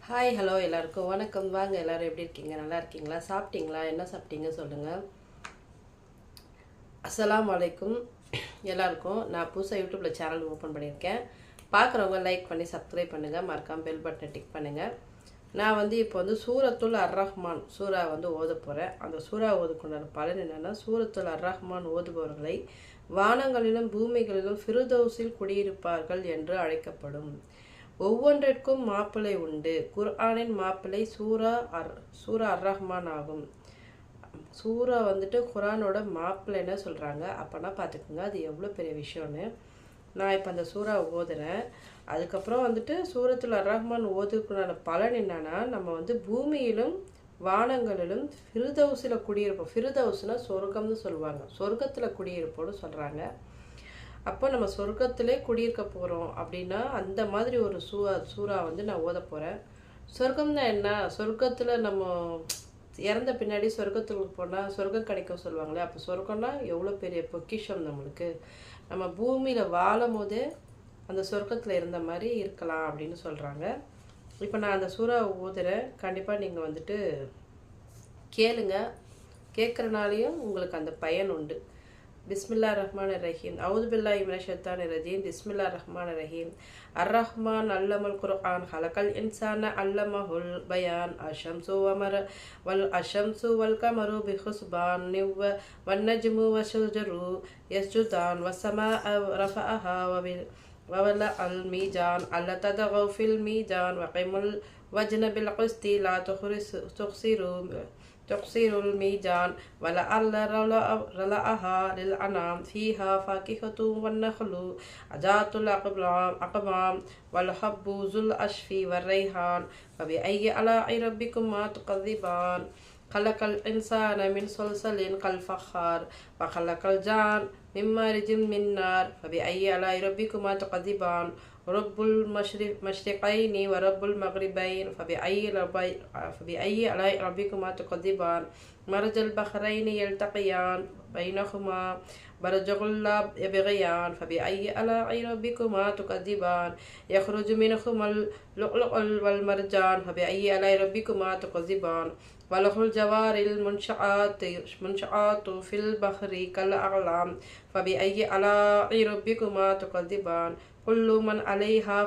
Hi hello எல்லாருக்கும் வணக்கம். வாங்க எல்லாரும் எப்படி இருக்கீங்க? நல்லா இருக்கீங்களா? சாப்பிட்டீங்களா? என்ன சாப்பிட்டீங்க சொல்லுங்கள். அஸ்ஸலாமு அலைக்கும் எல்லாருக்கும். நான் புதுசாக யூடியூப்பில் சேனல் ஓப்பன் பண்ணியிருக்கேன். பார்க்குறவங்க லைக் பண்ணி சப்ஸ்கிரைப் பண்ணுங்கள். மறக்காம பெல் பட்டனை டிக் பண்ணுங்கள். நான் இப்போ சூரத்துல் அர்-ரஹ்மான் சூறா ஓத போகிறேன். அந்த சூறா ஓதுக்குண்டான பலன் என்னென்னா, சூரத்துல் அர்-ரஹ்மான் ஓதுபவர்களை வானங்களிலும் பூமிகளிலும் ஃபிர்தௌஸில் குடியிருப்பார்கள் என்று அழைக்கப்படும். ஒவ்வொன்றிற்கும் மாப்பிள்ளை உண்டு. குர்ஆனின் மாப்பிள்ளை சூரா அர்-ரஹ்மான் ஆகும். சூரா குர்ஆனோட மாப்பிள்ளைன்னு சொல்கிறாங்க. அப்போனா பார்த்துக்குங்க அது எவ்வளோ பெரிய விஷயம்னு. நான் இப்போ அந்த சூறா ஓதுறேன். அதுக்கப்புறம் சூரத்துல் அர்-ரஹ்மான் ஓதுக்குண்டான பலன் என்னன்னா, நம்ம பூமியிலும் வானங்களிலும் ஃபிர்தௌஸில் குடியிருப்போம். ஃபிர்தௌஸ்னா சொர்க்கம்னு சொல்லுவாங்க. சொர்க்கத்தில் குடியிருப்போம்னு சொல்கிறாங்க. அப்போ நம்ம சொர்க்கத்திலே குடியிருக்க போகிறோம் அப்படின்னா அந்த மாதிரி ஒரு சூறா நான் ஓத போகிறேன். சொர்க்கம்னா என்ன? சொர்க்கத்தில் நம்ம இறந்த பின்னாடி சொர்க்கத்துக்கு போனால் சொர்க்கம் கிடைக்கும் சொல்லுவாங்களே. அப்போ சொர்க்கம்னா எவ்வளோ பெரிய பொக்கிஷம் நம்மளுக்கு. நம்ம பூமியில் வாழும் போதே அந்த சொர்க்கத்தில் இருந்த மாதிரி இருக்கலாம் அப்படின்னு சொல்கிறாங்க. இப்போ நான் அந்த சூறா ஓதுறேன். கண்டிப்பாக நீங்கள் கேளுங்க. கேட்குறனாலையும் உங்களுக்கு அந்த பயன் உண்டு. பிஸ்மில்லா ரஹ்மான் ரஹீம். அவுது பில்லாஹி மினஷ் ஷைத்தானிர் ரஜீம். பிஸ்மில்லா ரஹ்மான் ரஹீம். அர்-ரஹ்மான் அல்லமல் குர்ஆன் ஹலகல் இன்சான அல்லமஹுல் பயான் அஷம்சு வல் கமரு பிஹுஸ்பான் வன் நஜ்மு வஷஜரு யஸ்ஜுதான் வஸ்ஸமாஅ ரஃபஅஹா வவல அல் மீஜான் அல்ல ததகவு ஃபில் மீஜான் வகிமுல் வஜ்ன பில் கிஸ்தி லா تقصير الميزان ولعل رلعها للأنام فيها فاكهة والنخل ذات الأكمام والحب ذو العصف والريحان فبأي آلاء ربكما تكذبان خلق الإنسان من صلصال كالفخار وخلق الجان من مارج من نار فبأي آلاء ربكما تكذبان رب المشرقين ورب المغربين فبأي آلاء ربكما تكذبان مرج البحرين يلتقيان بينهما برزخ لا يبغيان فبأي آلاء ربكما تكذبان يخرج منهما اللؤلؤ والمرجان فبأي آلاء ربكما تكذبان وله الجوار المنشآت في البحر كالأعلام فبأي آلاء ربكما تكذبان كل من عليها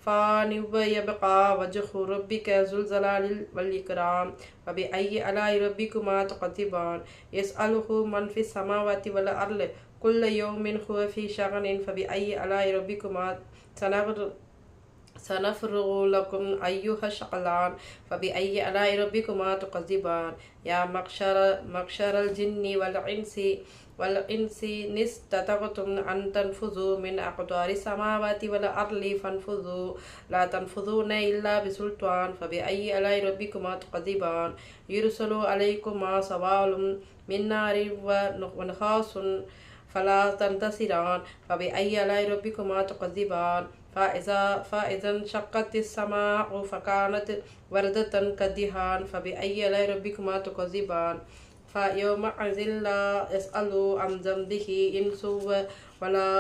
فان ويبقى وجه ربك ذو الجلال والإكرام فبأي آلاء ربكما تكذبان يسأله من في السماوات والأرض كل يوم هو في شأن فبأي آلاء ربكما سنفرغ لكم أيها الثقلان فبأي آلاء ربكما تكذبان يا معشر الجن والإنس إن استطعتم أن تنفذوا من أقطار السماوات والأرض فانفذوا لا تنفذون إلا بسلطان فبأي آلاء ربكما تكذبان يرسل عليكما سوال من نار ونحاس فلا تنتصران فبأي آلاء ربكما تكذبان فإذا انشقت السماء فكانت وردة كالدهان فبأي آلاء ربكما تكذبان فيومئذ لا يسأل عن ذنبه إنس ولا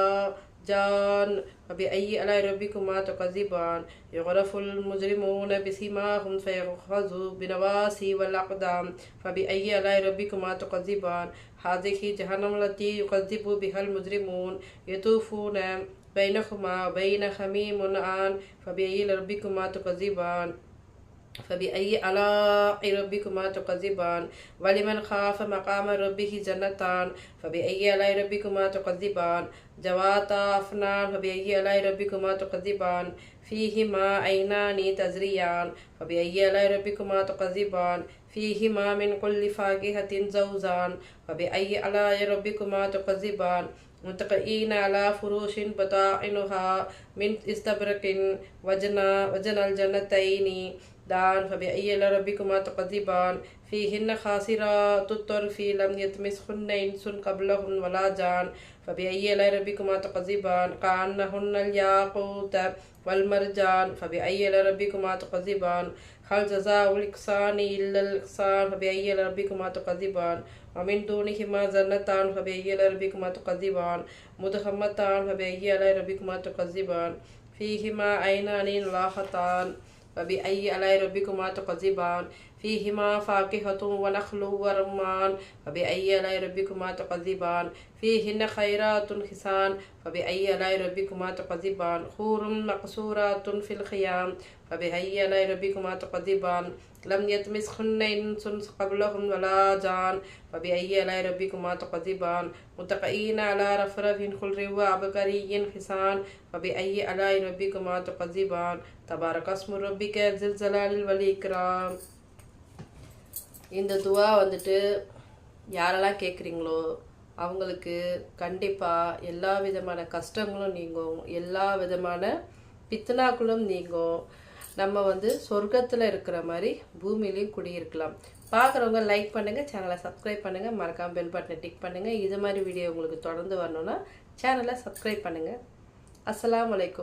جان فبأي آلاء ربكما تكذبان يعرف المجرمون بسيماهم فيؤخذوا بالنواصي والأقدام فبأي آلاء ربكما تكذبان هذه جهنم التي يكذب بها المجرمون يطوفون بينهما وبين حميم آن فبأي آلاء ربكما تكذبان فبأي آلاء ربكما تكذبان ولمن خاف مقام ربه جنتان فبأي آلاء ربكما تكذبان ذواتا أفنان فبأي آلاء ربكما تكذبان فيهما عينان تجريان فبأي آلاء ربكما تكذبان فيهما من كل فاكهة زوجان فبأي آلاء ربكما تكذبان متكئين على فروش بطائنها من استبرق وجنى الجنتين دان فبأي آلاء ربكما تكذبان فيهن خاسرات الطرف لم يطمثهن إنس قبلهن ولا جان فبأي آلاء ربكما تكذبان كأنهن الياقوت والمرجان فبأي آلاء ربكما تكذبان هل جزاء الإحسان إلا الإحسان فبأي آلاء ربكما تكذبان ومن دونهما جنتان فبأي آلاء ربكما تكذبان مدهامتان فبأي آلاء ربكما تكذبان فيهما عينان لاختان فبأي آلاء ربكما تكذبان فيهما فاكهة ونخل ورمان فبأي آلاء ربكما تكذبان فيهن خيرات حسان فبأي آلاء ربكما تكذبان حور مقصورات في الخيام فبأي آلاء ربكما تكذبان لم يطمثهن إنس قبلهم ولا جان فبأي آلاء ربكما تكذبان متكئين على رفرف خضر وعبقري حسان فبأي آلاء ربكما تكذبان تبارك اسم ربك ذي الجلال والإكرام. இந்த துவா வந்துட்டு யாரெல்லாம் கேட்குறீங்களோ அவங்களுக்கு கண்டிப்பாக எல்லா விதமான கஷ்டங்களும் நீங்கும், எல்லா விதமான பித்தனாக்களும் நீங்கும். நம்ம வந்து சொர்க்கத்தில் இருக்கிற மாதிரி பூமியிலையும் குடியிருக்கலாம். பார்க்குறவங்க லைக் பண்ணுங்கள், சேனலை சப்ஸ்கிரைப் பண்ணுங்கள், மறக்காமல் பெல் பட்டனை டிக் பண்ணுங்கள். இது மாதிரி வீடியோ உங்களுக்கு தொடர்ந்து வரணுன்னா சேனலை சப்ஸ்கிரைப் பண்ணுங்கள். அஸ்ஸலாமு அலைக்கும்.